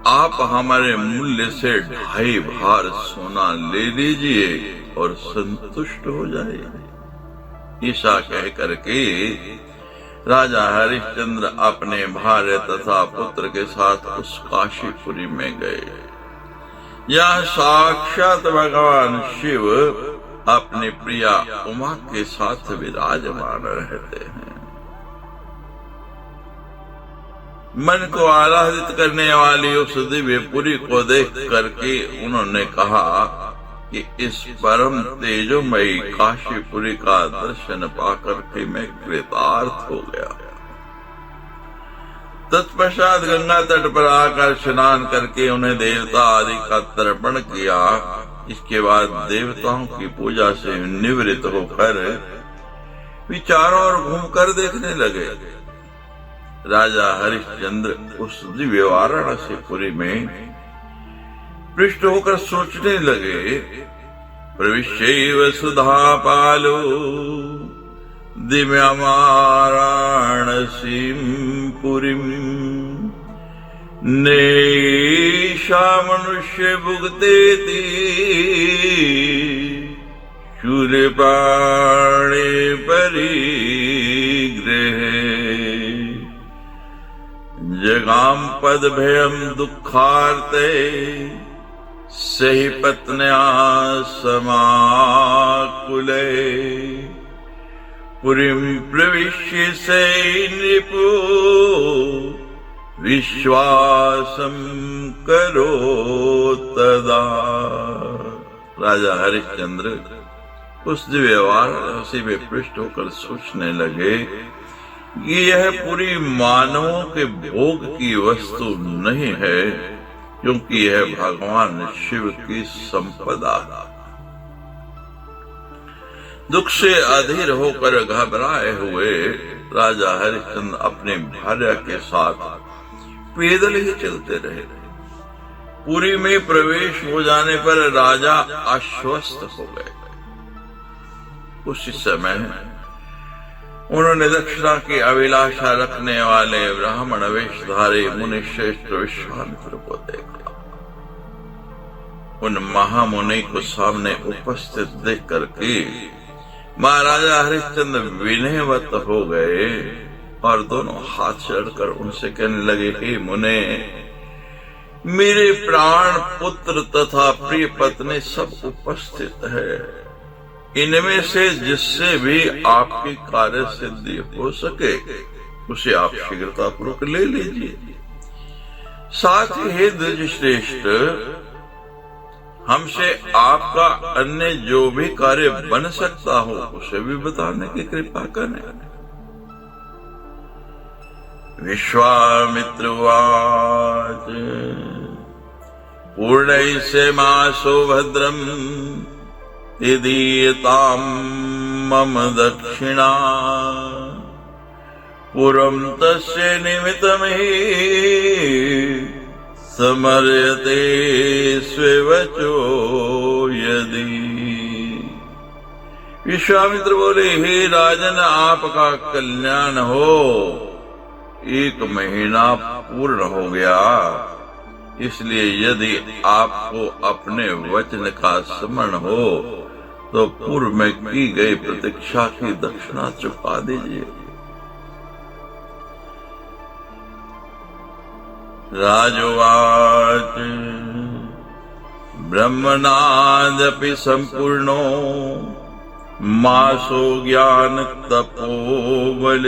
आप हमारे मूल्य से 2.5 भार सोना ले लीजिए और संतुष्ट हो जाइए। ऐसा कह करके राजा हरिश्चंद्र अपने भार्य तथा पुत्र के साथ उस काशीपुरी में गए। यहाँ साक्षात भगवान शिव अपनी प्रिया उमा के साथ विराजमान रहते हैं। मन को आह्लादित करने वाली उस दिव्य पुरी को देख करके उन्होंने कहा कि इस परम तेजोमयी काशीपुरी का दर्शन पाकर के मैं कृतार्थ हो गया। तत्पश्चात गंगा तट पर आकर स्नान करके उन्हें देवता आदि का तर्पण किया। इसके बाद देवताओं की पूजा से निवृत्त होकर चारों ओर घूमकर देखने लगे। राजा हरिश्चंद्र उस दिव्य वाराणसीपुरी में पृष्ठ होकर सोचने लगे, प्रविश्यैव सुधापालो दिव्यवाराणसीं पुरीं नैषा मनुष्य भुक्तेति शूलपाणे परिगृहे जगाम पदभयं दुःखार्ते सहि पत्न्या समाकुले पुरीं प्रविश्य सैनिपो विश्वासं करो तदा। राजा हरिश्चंद्र उस दिव्य वाराणसी में पृष्ठ होकर सोचने लगे कि यह पूरी मानवों के भोग की वस्तु नहीं है, क्योंकि यह भगवान शिव की संपदा। दुख से अधीर होकर घबराए हुए राजा हरिश्चंद्र अपने भार्या के साथ पैदल ही चलते रहे। पुरी में प्रवेश हो जाने पर राजा आश्वस्त हो गए। उसी समय उन्होंने दक्षिणा की अभिलाषा रखने वाले ब्राह्मण वेशधारी मुनि श्रेष्ठ विश्वामित्र को देखा। उन महामुनि को सामने उपस्थित देख करके महाराजा हरिश्चंद्र विनयवत हो गए और दोनों हाथ चढ़कर उनसे कहने लगे, हे मुने, मेरे प्राण पुत्र तथा प्रिय पत्नी सब उपस्थित है। इनमें से जिससे भी आपकी कार्य सिद्धि हो सके उसे आप शीघ्रतापूर्वक ले लीजिए। साथ ही हे द्विज श्रेष्ठ, हमसे आपका अन्य जो भी कार्य बन सकता हो उसे भी बताने की कृपा करें। विश्वामित्रवाच पूर्णैसे मासो भद्रम दीयतां मम दक्षिणा पुरं तस्य निमित्तमहि समर्यते स्वेवचो यदि। विश्वामित्र बोले, हे राजन, आपका कल्याण हो। 1 महीना पूर्ण हो गया, इसलिए यदि आपको अपने वचन का स्मरण हो तो पूर्व में की गई प्रतीक्षा की दक्षिणा चुका दीजिए। राजोवाच ब्रह्मणादपि संपूर्णो मासो ज्ञान तपोबल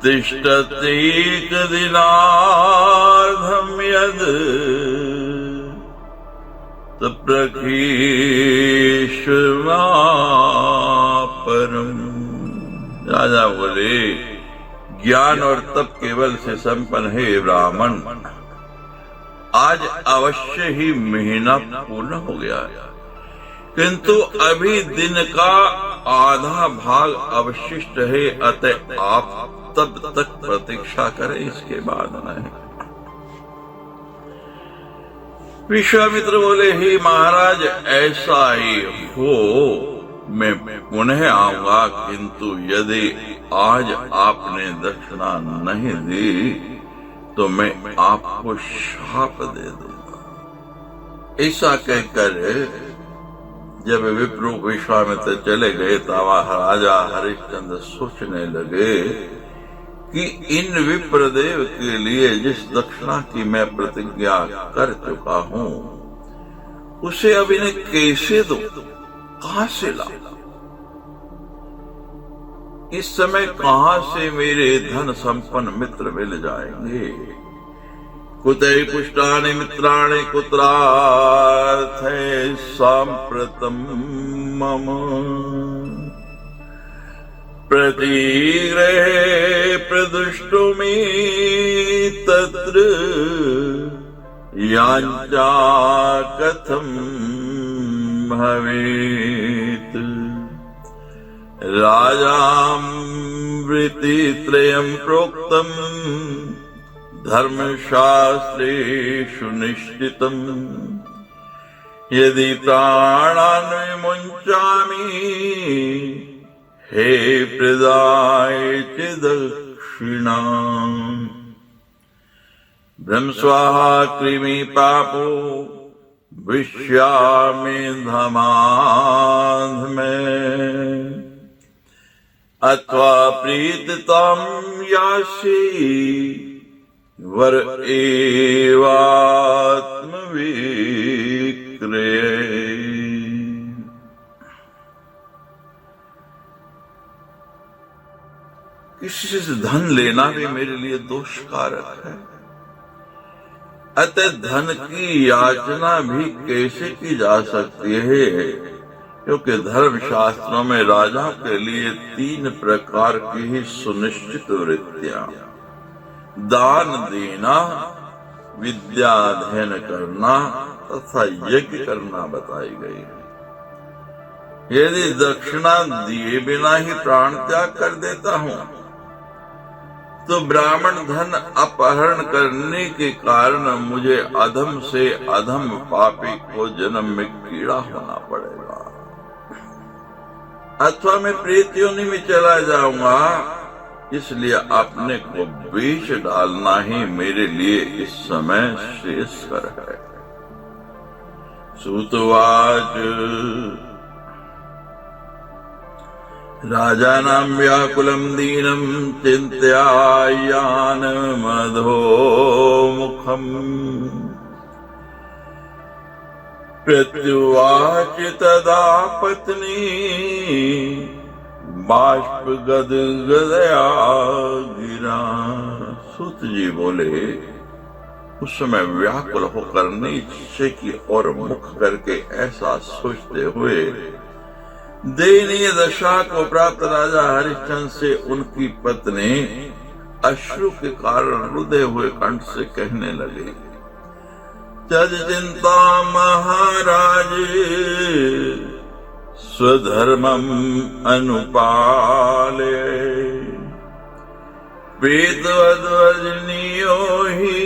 तिष्ठत्येक दिनार्धं यद तप्रकीर्षमापरम्। राजा बोले, ज्ञान और तप केवल से संपन्न है ब्राह्मण, आज अवश्य ही महीना पूर्ण हो गया है, किंतु अभी दिन का आधा भाग अवशिष्ट है, अतः आप तब तक प्रतीक्षा करें, इसके बाद नहीं। विश्वामित्र बोले, हे महाराज, ऐसा ही हो, मैं पुनः आऊंगा, किंतु यदि आज आपने दक्षिणा नहीं दी तो मैं आपको शाप दे दूंगा। ऐसा कहकर जब विप्र विश्वामित्र चले गए तब राजा हरिश्चंद्र सोचने लगे कि इन विप्रदेव के लिए जिस दक्षिणा की मैं प्रतिज्ञा कर चुका हूँ उसे अब इन्हें कैसे दूं, कहां से लाऊं। इस समय कहां से मेरे धन संपन्न मित्र मिल जाएंगे। कुतै पुष्टानि मित्राणि कुत्रार्थे साम्प्रतं मम। प्रतिगृहे प्रदुष्टुमि तत्र याञ्चा कथं भवेत्। राजामृतित्रयं प्रोक्तम् धर्मशास्त्रेषु निश्चितम्। यदि प्राणान् विमुञ्चामि हे प्रदायिते दक्षिणाम्। ब्रह्मस्वाहा कृमि पापो विश्यामि धमाधमे। अथवा प्रीततां यासि वर एवात्मविक्रये। किसी से धन लेना भी मेरे लिए दोषकारक है। अतः धन की याचना भी कैसे की जा सकती है, क्योंकि धर्म शास्त्रों में राजा के लिए 3 प्रकार की ही सुनिश्चित वृत्तियां, दान देना, विद्या अध्ययन करना तथा यज्ञ करना बताई गई है। यदि दक्षिणा दिए बिना ही प्राण त्याग कर देता हूं तो ब्राह्मण धन अपहरण करने के कारण मुझे अधम से अधम पापी को जन्म में कीड़ा होना पड़ेगा, अथवा मैं प्रेत योनि में चला जाऊंगा। इसलिए अपने को बीच डालना ही मेरे लिए इस समय श्रेयस्कर है। सूतवाच राजानां व्याकुलं दीनं चिन्तयायानमधोमुखम्। प्रत्युवाच तदा पत्नी बाष्पगदगदया गिरा। सूत जी बोले, उस समय व्याकुल होकर नीचे की ओर मुख करके ऐसा सोचते हुए दयनीय दशा को प्राप्त राजा हरिश्चंद्र से उनकी पत्नी अश्रु के कारण रुदे हुए कंठ से कहने लगे, तज चिंता महाराज स्वधर्मम अनुपाले। वेदवद्वर्जनीयो हि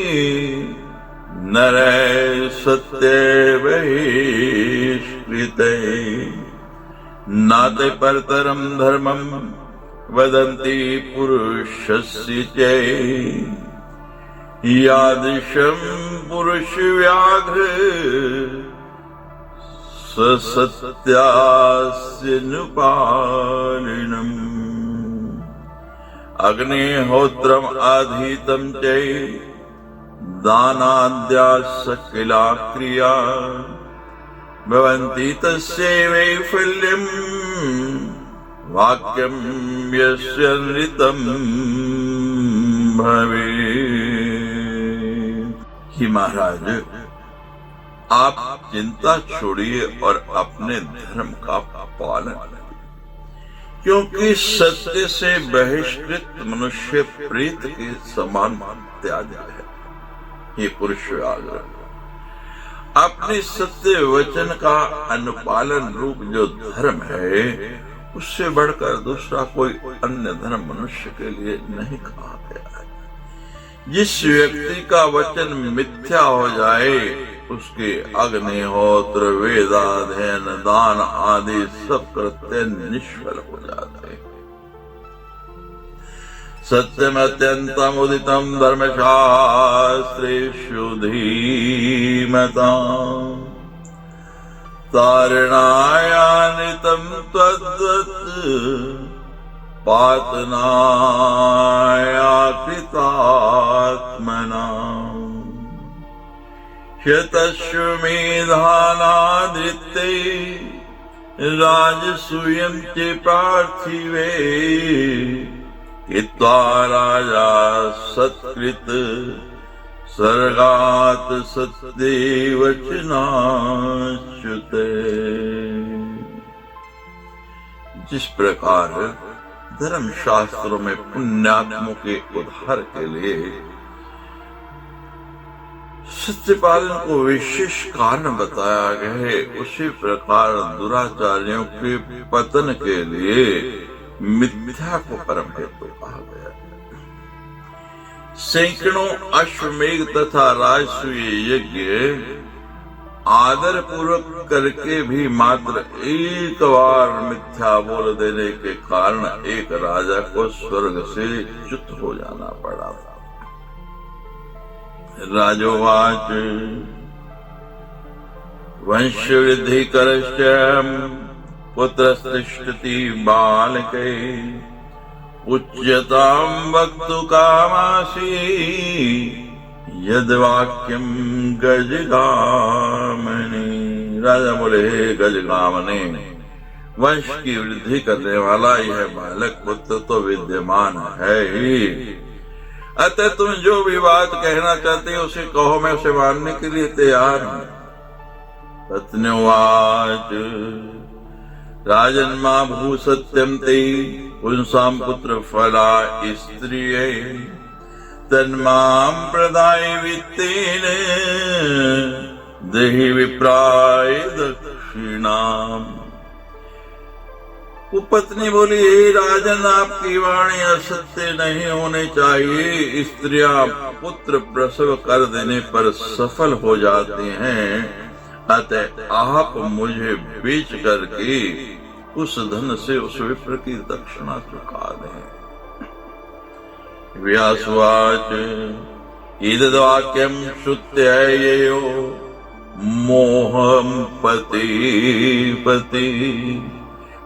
नरै सत्यैव बहिष्कृते। नाते परतरम धर्मम वदन्ति पुरुषस्य च। यादृशं पुरुष व्याघ्र सत्यास्य नुपालिनम्। अग्निहोत्रम आधीतं च दानाद्या सकिला क्रिया। भवन्ति तस्य वैफल्यम् वाक्यं यस्य नृतं भवेत्। ही महाराज, आप चिंता छोड़िए और अपने धर्म का पालन करिए, क्योंकि सत्य से बहिष्कृत मनुष्य प्रेत के समान त्याज्य है। ये पुरुष व्याघ्र अपने सत्य वचन का अनुपालन रूप जो धर्म है, उससे बढ़कर दूसरा कोई अन्य धर्म मनुष्य के लिए नहीं कहा गया है। जिस व्यक्ति का वचन मिथ्या हो जाए, उसके अग्निहोत्र, वेदाध्ययन, दान आदि सब कृत्य निष्फल हो जाते हैं। सत्यमत्यंतम उदितम धर्मशास्त्रेषु धीमताम्। तारणायानितं त्वद्वत् पातनाया कृतात्मनाम्। शतश्वमेधानादृत्ते राजसूयं च पार्थिवे हित्वा राजा सत्कृत सर्गात् सत्यवचनाच्युते। जिस प्रकार धर्म शास्त्रों में पुण्यात्मों के उद्धार के लिए सत्य पालन को विशेष कारण बताया गया है, उसी प्रकार दुराचारियों के पतन के लिए मिथ्या को परम हेतु कहा गया। सैकड़ों अश्वमेघ तथा राजसूय यज्ञ आदर पूर्वक करके भी मात्र एक बार मिथ्या बोल देने के कारण एक राजा को स्वर्ग से च्युत हो जाना पड़ा था। राजोवाच वंश वृद्धि करश्च पुत्रस्तिष्ठति बालके उच्यतां वक्तु कामासि यद्वाक्यं गजगामने। राजा बोले, हे गजगामने, वंश की वृद्धि करने वाला यह बालक पुत्र तो विद्यमान है ही, अतः तुम जो भी बात कहना चाहते हो उसे कहो, मैं उसे मानने के लिए तैयार हूं। पत्न्युवाच राजन्मा भू सत्यम ते पुंसां पुत्र फला स्त्रिये तन्मां प्रदाय वित्तेन देहि विप्राय दक्षिणाम्। वो पत्नी बोली, हे राजन, आपकी वाणी असत्य नहीं होने चाहिए। स्त्रियां पुत्र प्रसव कर देने पर सफल हो जाती हैं, अतः आप मुझे बेच करके उस धन से उस विप्र की दक्षिणा चुका दें। व्यासवाच इदवाक्यं श्रुत्य ययो मोहं पति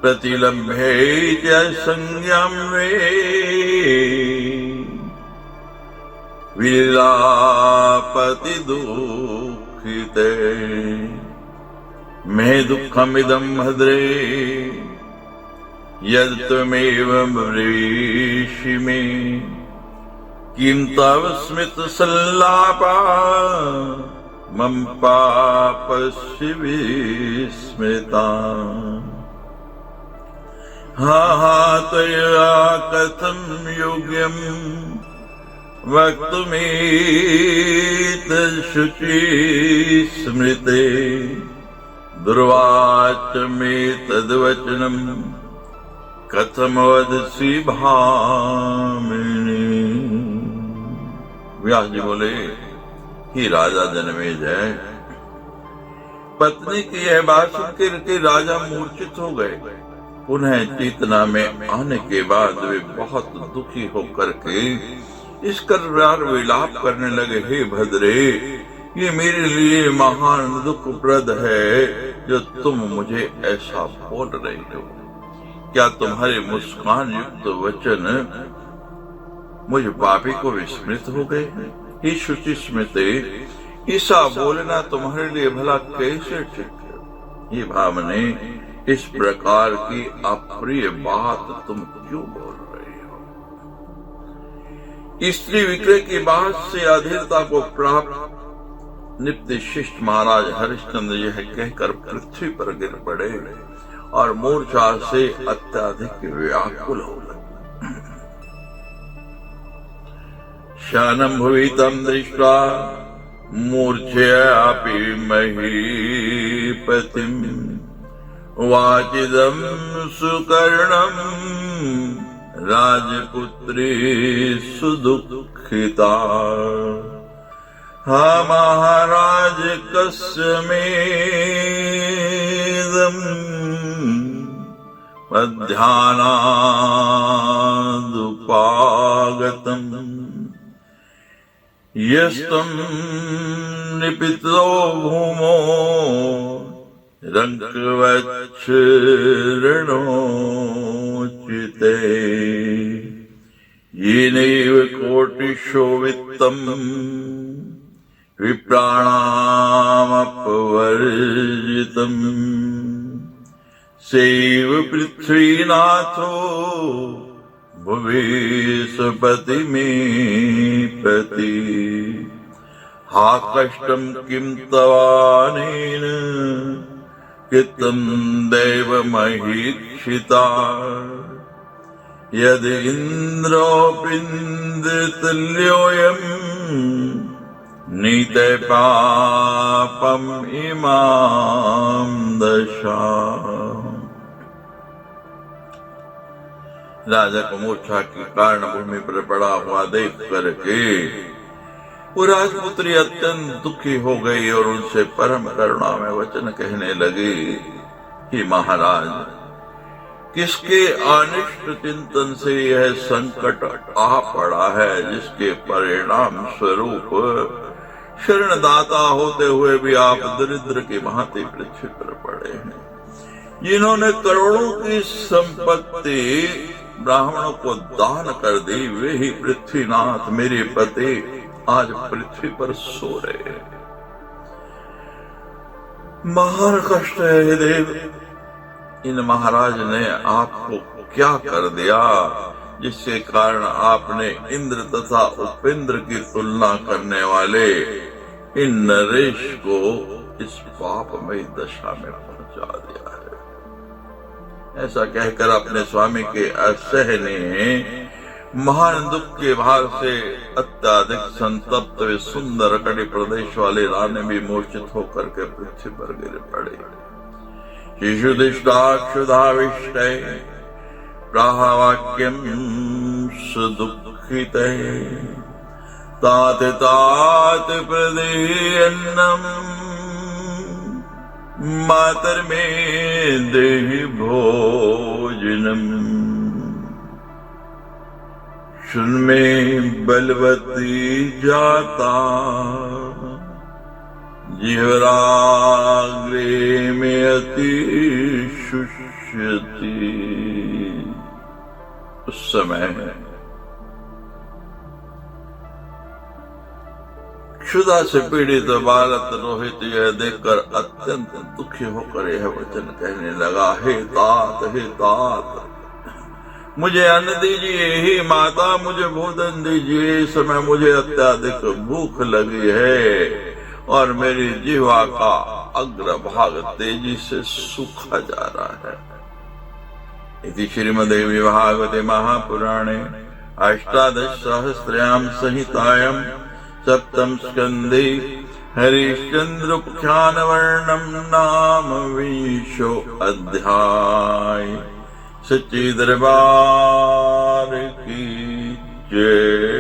प्रतिलम्भे च संज्ञां वे विलापति दुःखिते मे दुःखमिदं भद्रे यद् त्वमेव ब्रीषि मे किं तव स्मित सल्लापा मम पापस्य विस्मृता। हा त्वया कथं योग्यं वक्तुमेतच्छुचि स्मृते दुर्वाच मे तद्वचनं कथम वदसि भामिनी। व्यास जी बोले, ही राजा जनमेजय, पत्नी की यह बात सुनकर के राजा मूर्छित हो गए। पुनः चेतना में आने के बाद वे बहुत दुखी होकर के इस प्रकार विलाप करने लगे, हे भद्रे, ये मेरे लिए महान दुखप्रद है जो तुम मुझे ऐसा बोल रही हो। क्या तुम्हारे मुस्कान युक्त वचन मुझ पापी को विस्मृत हो गए? हे शुचि स्मृते, ऐसा बोलना तुम्हारे लिए भला कैसे ठीक है? ये भामने, इस प्रकार की अप्रिय बात तुम क्यों बोल रही हो? स्त्री विक्रय की बात से अधीरता को प्राप्त नित्य शिष्ट महाराज हरिश्चंद्र यह कहकर पृथ्वी पर गिर पड़े और मूर्छा से अत्यधिक व्याकुल हो गए। शानं भुवितं दृष्ट्वा मूर्छयापि महीपतिम् वाचिदं सुकर्णं राजपुत्री सुदुःखिता। हा महाराज कस्मेदं मध्याह्नादुपागतम् यस्तं निपितो भूमो रङ्कवच्छृणोचिते येनैव कोटिशो वित्तम् विप्राणामपवर्जितम् सेव पृथ्वीनाथो भुवेशपति में प्रति हा कष्टं किं तवानेन कृतं दैवमहीक्षिता यदि इन्द्रोऽपीन्द्रतुल्योऽयं नीते पापम् इमां दशा। राजा को मूर्छा के कारण भूमि पर पड़ा हुआ देख करके वो राजपुत्री अत्यंत दुखी हो गई और उनसे परम करुणा में वचन कहने लगी कि महाराज, किसके अनिष्ट चिंतन से यह संकट आ पड़ा है, जिसके परिणाम स्वरूप शरणदाता होते हुए भी आप दरिद्र की भांति पृथ्वी पर पड़े हैं। जिन्होंने करोड़ों की संपत्ति ब्राह्मणों को दान कर दी, वे ही पृथ्वीनाथ मेरे पति आज पृथ्वी पर सो रहे हैं। महान कष्ट है हे देव, इन महाराज ने आपको क्या कर दिया जिसके कारण आपने इंद्र तथा उपेंद्र की तुलना करने वाले इन नरेश को इस पापमयी दशा में पहुंचा दिया है। ऐसा कहकर अपने स्वामी के असहनीय महान दुख के भार से अत्याधिक संतप्त वे सुंदर कड़ी प्रदेश वाले रानी भी मूर्छित होकर के पृथ्वी पर गिर पड़े। शिशुदिष्टाक्षुधाविष्टे प्राहवाक्यं सुदुःखिते तात तात प्रदेयन्नम् मातर्मे देहि भोजनम् सुन में बलवती जाता जिह्वाग्रे में अति शुष्यति। उस समय क्षुधा से पीड़ित बालक रोहित यह देखकर अत्यंत दुखी होकर यह वचन कहने लगा, हे तात मुझे अन्न दीजिए, हे माता मुझे भोजन दीजिए। इस समय मुझे अत्याधिक भूख लगी है और मेरी जिह्वा का अग्रभाग तेजी से सूखा जा रहा है। इति श्रीमद्देवी भागवते महापुराणे अष्टादशसहस्रयां संहितायां सप्तम स्कंदे हरिश्चंद्रोपाख्यानवर्णनं नाम 20 अध्याय। सच्चे दरबार की जय।